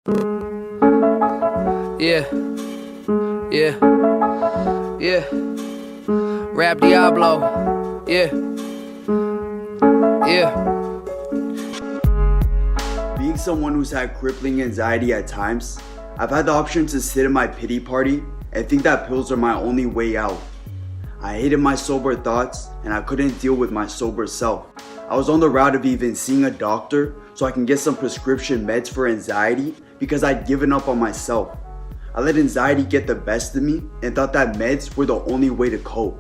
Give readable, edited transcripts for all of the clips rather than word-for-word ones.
Yeah, yeah, yeah. Rap Diablo, yeah, yeah. Being someone who's had crippling anxiety at times, I've had the option to sit in my pity party and think that pills are my only way out. I hated my sober thoughts and I couldn't deal with my sober self. I was on the route of even seeing a doctor so I can get some prescription meds for anxiety because I'd given up on myself. I let anxiety get the best of me and thought that meds were the only way to cope.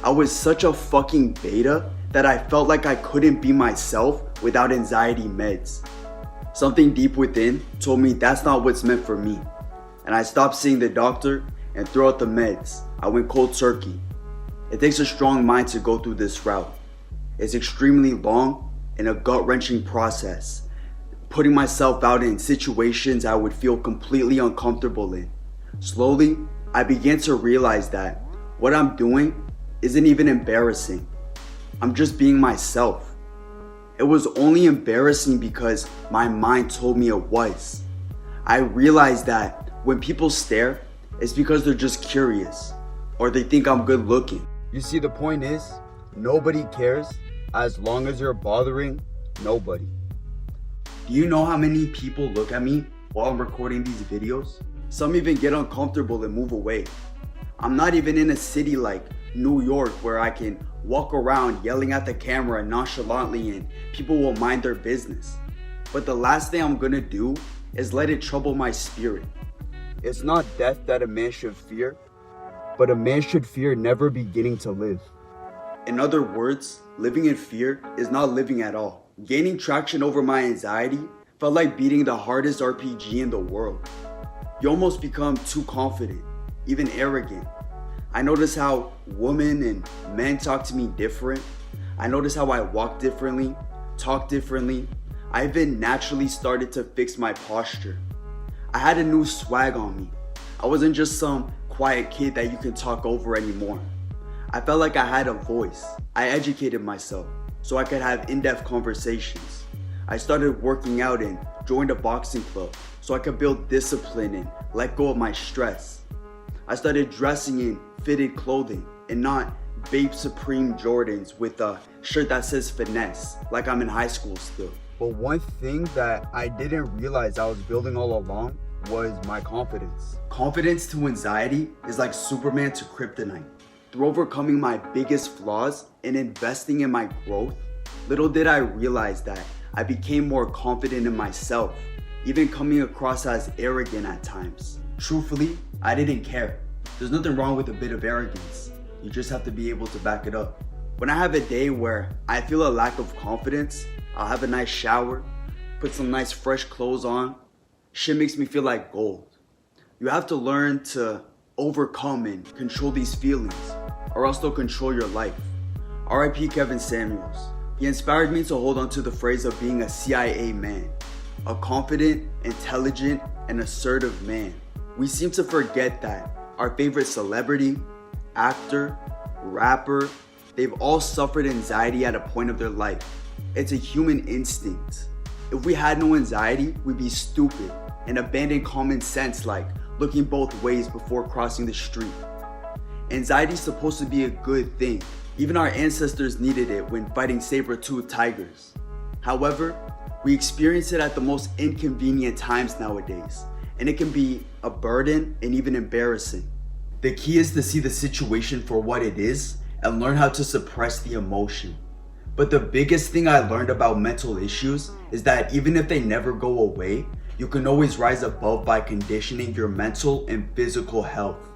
I was such a fucking beta that I felt like I couldn't be myself without anxiety meds. Something deep within told me that's not what's meant for me. And I stopped seeing the doctor and threw out the meds. I went cold turkey. It takes a strong mind to go through this route. It's extremely long and a gut-wrenching process. Putting myself out in situations I would feel completely uncomfortable in. Slowly, I began to realize that what I'm doing isn't even embarrassing. I'm just being myself. It was only embarrassing because my mind told me it was. I realized that when people stare, it's because they're just curious or they think I'm good looking. You see, the point is, nobody cares as long as you're bothering nobody. Do you know how many people look at me while I'm recording these videos? Some even get uncomfortable and move away. I'm not even in a city like New York where I can walk around yelling at the camera nonchalantly and people will mind their business. But the last thing I'm gonna do is let it trouble my spirit. It's not death that a man should fear, but a man should fear never beginning to live. In other words, living in fear is not living at all. Gaining traction over my anxiety felt like beating the hardest RPG in the world. You almost become too confident, even arrogant. I notice how women and men talk to me different. I notice how I walk differently, talk differently. I even naturally started to fix my posture. I had a new swag on me. I wasn't just some quiet kid that you can talk over anymore. I felt like I had a voice. I educated myself so I could have in-depth conversations. I started working out and joined a boxing club so I could build discipline and let go of my stress. I started dressing in fitted clothing and not Bape Supreme Jordans with a shirt that says finesse, like I'm in high school still. But one thing that I didn't realize I was building all along was my confidence. Confidence to anxiety is like Superman to kryptonite. Through overcoming my biggest flaws and investing in my growth, little did I realize that I became more confident in myself, even coming across as arrogant at times. Truthfully, I didn't care. There's nothing wrong with a bit of arrogance. You just have to be able to back it up. When I have a day where I feel a lack of confidence, I'll have a nice shower, put some nice fresh clothes on. Shit makes me feel like gold. You have to learn to overcome and control these feelings, or else they'll control your life. R.I.P. Kevin Samuels. He inspired me to hold on to the phrase of being a CIA man, a confident, intelligent, and assertive man. We seem to forget that our favorite celebrity, actor, rapper, they've all suffered anxiety at a point of their life. It's a human instinct. If we had no anxiety, we'd be stupid and abandon common sense like looking both ways before crossing the street. Anxiety is supposed to be a good thing. Even our ancestors needed it when fighting saber-toothed tigers. However, we experience it at the most inconvenient times nowadays, and it can be a burden and even embarrassing. The key is to see the situation for what it is and learn how to suppress the emotion. But the biggest thing I learned about mental issues is that even if they never go away, you can always rise above by conditioning your mental and physical health.